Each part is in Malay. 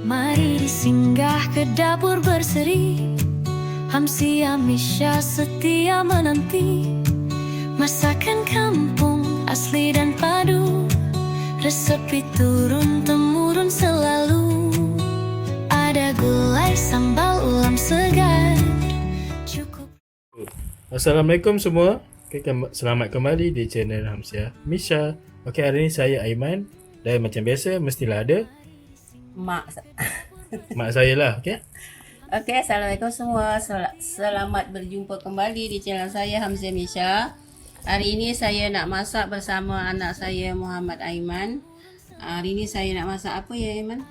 Mari disinggah ke dapur berseri, Hamsia Misha setia menanti. Masakan kampung asli dan padu, resepi turun-temurun selalu. Ada gulai sambal ulam segar, cukup. Assalamualaikum semua. Selamat kembali di channel Hamsia Misha. Okey, hari ni saya Aiman dan macam biasa mestilah ada mak saya lah, okey. Okey, Assalamualaikum semua. Selamat berjumpa kembali di channel saya Hamsia Misha. Hari ini saya nak masak bersama anak saya Muhammad Aiman. Hari ini saya nak masak apa ya Aiman?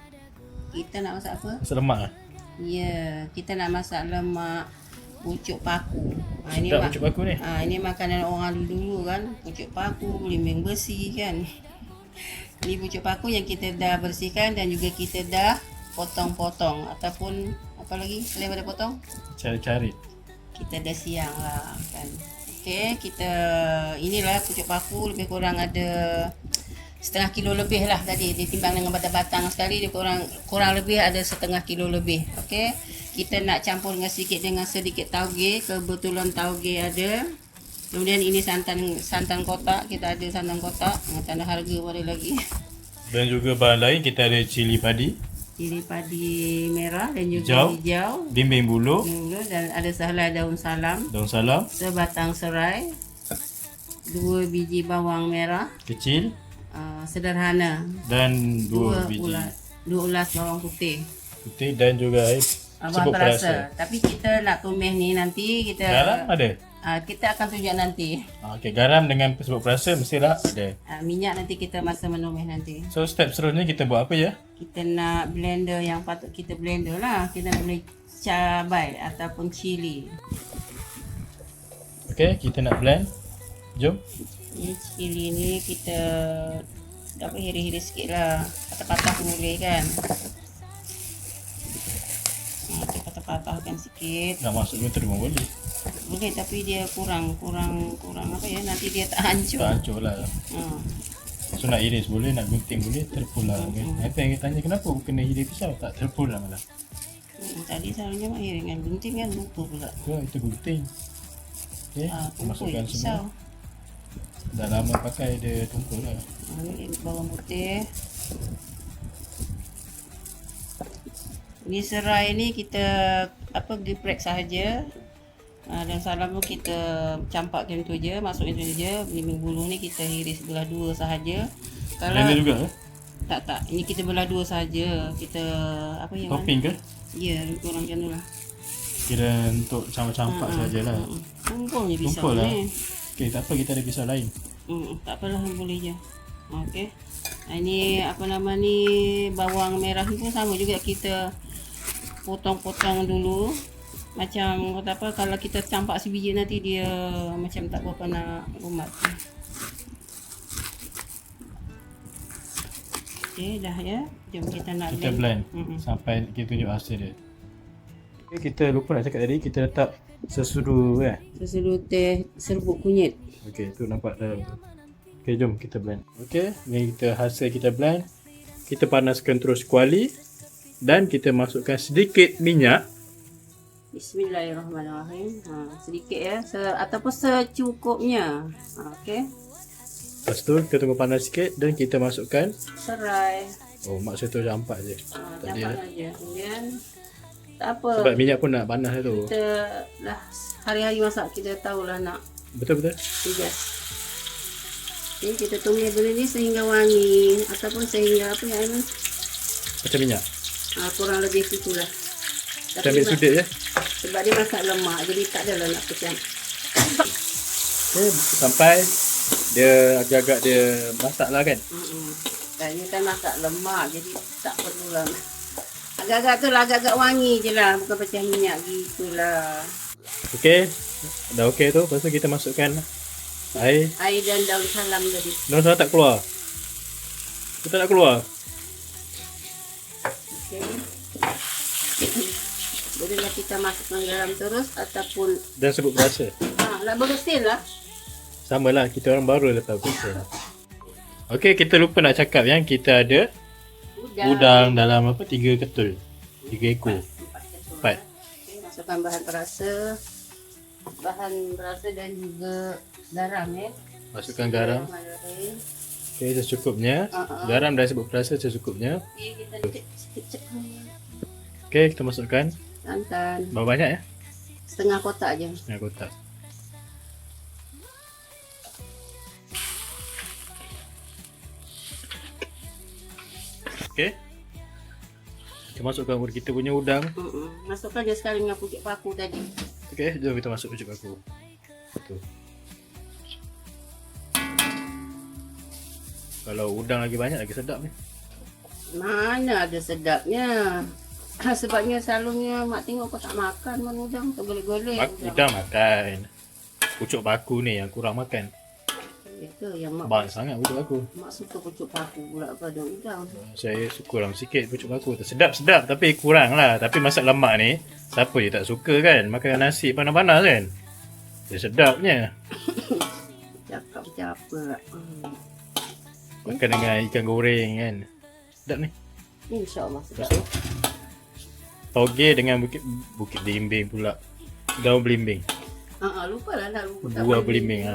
Kita nak masak apa? Masak lemak lah. Ya, kita nak masak lemak pucuk paku. Sedap pucuk paku ni. Ini makanan orang dulu kan. Pucuk paku, belimbing besi kan. Ini pucuk paku yang kita dah bersihkan dan juga kita dah potong-potong ataupun apa lagi selain daripada potong? Cari-cari. Kita dah siang lah kan. Okey, inilah pucuk paku, lebih kurang ada setengah kilo lebih lah tadi ditimbang dengan batang-batang sekali, dia kurang lebih ada setengah kilo lebih. Okey, kita nak campur dengan sedikit tauge, kebetulan tauge ada. Kemudian ini santan kotak, kita ada santan kotak, tanda harga pada lagi. Dan juga bahan lain kita ada cili padi Merah dan juga hijau, bimbing buluh, dan ada sehelai daun salam, sebatang serai, 2 biji bawang merah kecil, sederhana, dan 2 ulas bawang putih dan juga bawang terasa. Tapi kita nak tumis ni nanti garam ada. Kita akan tunjuk nanti. Okey, garam dengan sebut perasa mestilah ada. Minyak nanti kita masa menumis nanti. So step seterusnya kita buat apa ya? Kita nak blender yang patut kita blender lah. Kita nak beli cabai ataupun cili. Okey, kita nak blend. Jom. Ini cili ni kita hiris-hiris sikit lah. Patah-patah boleh kan. Kita patah-patahkan sikit. Nak masuk motor pun boleh. Boleh, tapi dia kurang apa ya, nanti dia tak hancur. Tak hancur lah. So nak iris boleh, nak gunting boleh, terpulang kan. Nanti yang tanya kenapa kena iris pisau, tak terpulang lah. Tadi selalunya mak iris dengan gunting kan, lupa pula. Itu gunting. Okay, masukkan pisau. semua. Dah lama pakai dia tumpul lah. Ini bawang putih. Ini serai ni kita geprek sahaja. Dan salam tu kita campakkan tu je, masukin tu je. Bimbing buluh ni kita iris belah dua sahaja. Kalau blender juga ke? Tak. Ini kita belah dua sahaja. Kita apa yang topping ke? Ya, kurang macam tu lah. Kira untuk campak-campak sajalah. Tumpul je pisau Tumpul lah. ni. Okey, tak apa, kita ada pisau lain. Tak apalah, boleh je. Okey. Ini bawang merah ni pun sama juga, kita potong-potong dulu. Macam kata apa, kalau kita campak sebiji nanti dia macam tak berapa nak umat. Okey, dah ya. Jom kita nak blend sampai kita tunjuk hasil dia. Okay, kita lupa nak cakap tadi, kita letak sesudu sesudu teh serbuk kunyit. Okey, tu nampak dalam tu. Okey, jom kita blend. Okey, ni hasil kita blend. Kita panaskan terus kuali dan kita masukkan sedikit minyak. Bismillahirrahmanirrahim. Sedikit ya, ataupun secukupnya. Okey. Lepas tu kita tunggu panas sikit dan kita masukkan serai. Oh, mak saya tu campak je. Campak aja. Kemudian tak apa. Sebab minyak pun nak panas tu. Kita dah hari-hari masak, kita tahulah nak Betul. tugas. Jadi kita tumis benda ni sehingga wangi ataupun sehingga apa ya Aiman? Macam minyak. Kurang lebih itulah. Kita ambil sudik je. Sebab dia masak lemak, jadi tak adalah nak pecah. Okay, sampai dia agak-agak dia masak lah kan. Dan ni kan masak lemak, jadi tak perlulah. Agak-agak wangi je lah, bukan pecah minyak gitulah. Okey, dah okey tu. Lepas tu kita masukkan air dan daun salam tadi. Daun salam tak keluar. Kita nak keluar. Okey. Bolehlah kita masukkan garam terus ataupun dan sebut perasa. Nak bersin lah. Sama lah, kita orang baru lepas bersin. Okey, kita lupa nak cakap yang kita ada udang dalam apa? 3 ketul. 3 ekor. 4. Okay, masukkan bahan perasa dan juga garam Masukkan garam. Bismillahirrahmanirrahim. Okey, secukupnya. Garam dah sebut perasa secukupnya. Okey, kita cek. Okey, kita masukkan. Santan. Berapa banyak ya? Setengah kotak je. Setengah kotak. Okey. Kita masukkan kita punya udang. Masukkan je sekali dengan pucuk paku tadi. Okey, jom kita masuk pucuk paku. Tu. Kalau udang lagi banyak lagi sedap ni. Mana ada sedapnya. Sebabnya selalunya mak tengok kau tak makan mana udang tu golek-golek. Udang makan. Pucuk paku ni yang kurang makan. Ya ke yang mak Banyak sangat pucuk paku. mak suka pucuk paku pula pada udang. Saya kurang sikit pucuk paku tu. Sedap-sedap tapi kurang lah. Tapi masak lemak ni, siapa je tak suka kan? Makan nasi panas-panas kan? Dia sedapnya. Cakap macam apa lah. Makan dengan ikan goreng kan? Sedap ni. InsyaAllah sedap. Toge dengan bukit belimbing pula. Daun belimbing. Lupa lah nak lupa. Buah belimbing.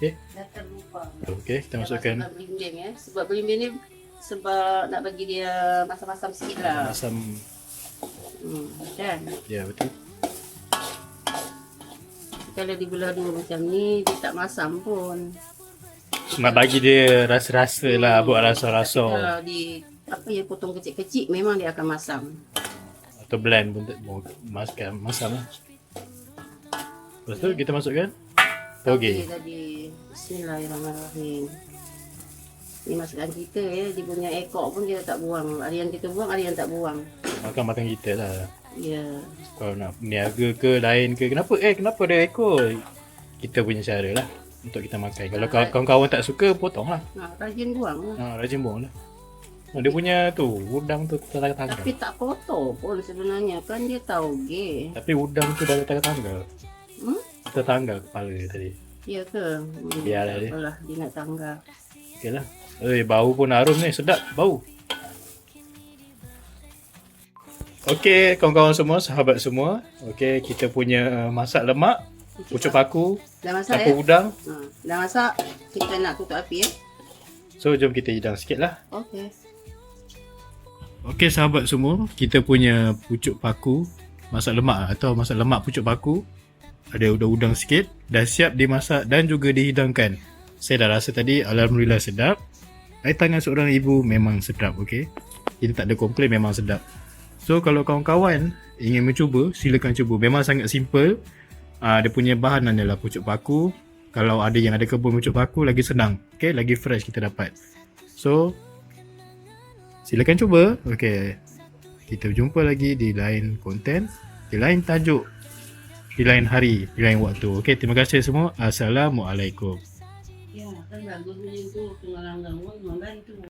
Okay. Dah terlupa. Okay, kita masukkan belimbing Sebab belimbing ni sebab nak bagi dia masam-masam sikit lah. asam. Kan? Ya, betul. Kalau dibelah dua macam ni, dia tak masam pun. Nak bagi dia rasa-rasa lah, buat rasa-rasa. Kalau potong kecil-kecil, memang dia akan masam. Atau blend pun masam lah. Lepas tu kita masukkan toge. Tadi. Bismillahirrahmanirrahim. Ni masakan kita dia punya ekor pun kita tak buang. Ada yang kita buang, ada yang tak buang. Makan kita lah. Ya. Kalau nak niaga ke lain ke, kenapa ada ekor? Kita punya cara lah untuk kita makan. Kalau kawan-kawan tak suka, potong lah. Rajin buang lah. Rajin buang lah. Dia punya tu, udang tu tanggal-tanggal. Tapi tak kotor pun sebenarnya. Kan dia tauge. Tapi udang tu dah tanggal-tanggal. Tertanggal kepala dia tadi. Ya ke? Biarlah dia. Apalah, dia nak tanggal. Okey lah. Bau pun harum ni, sedap bau. Okey, kawan-kawan semua, sahabat semua. Okey, kita punya masak lemak, pucuk paku, Dah masak tapu udang. Dah masak. Kita nak tutup api So, jom kita hidang sikit lah. Okey. Okey, sahabat semua, kita punya pucuk paku, masak lemak atau masak lemak pucuk paku. Ada udang sikit, dah siap dimasak dan juga dihidangkan. Saya dah rasa tadi, alhamdulillah sedap. Air tangan seorang ibu memang sedap, okey. Kita tak ada komplain, memang sedap. So, kalau kawan-kawan ingin mencuba, silakan cuba. Memang sangat simple. Dia punya bahan adalah pucuk paku. Kalau ada yang ada kebun pucuk paku, lagi senang. Okey, lagi fresh kita dapat. So, silakan cuba. Okey. Kita jumpa lagi di lain konten, di lain tajuk, di lain hari, di lain waktu. Okey, terima kasih semua. Assalamualaikum. Ya, kan bagus ni tu pengarang-arang membantu.